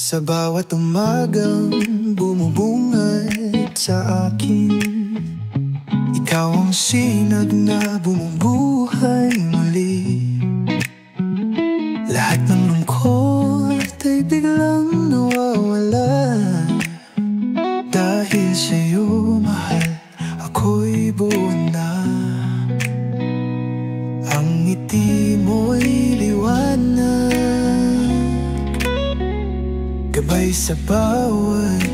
Sa bawat umagang bumubungad sa akin, ikaw ang sinag na bumubuhay muli. Lahat ng lungkot ay biglang nawawala. Dahil sa'yo, mahal, ako'y buo na. Ang ngiti mo'y liwanag, gabay sa bawat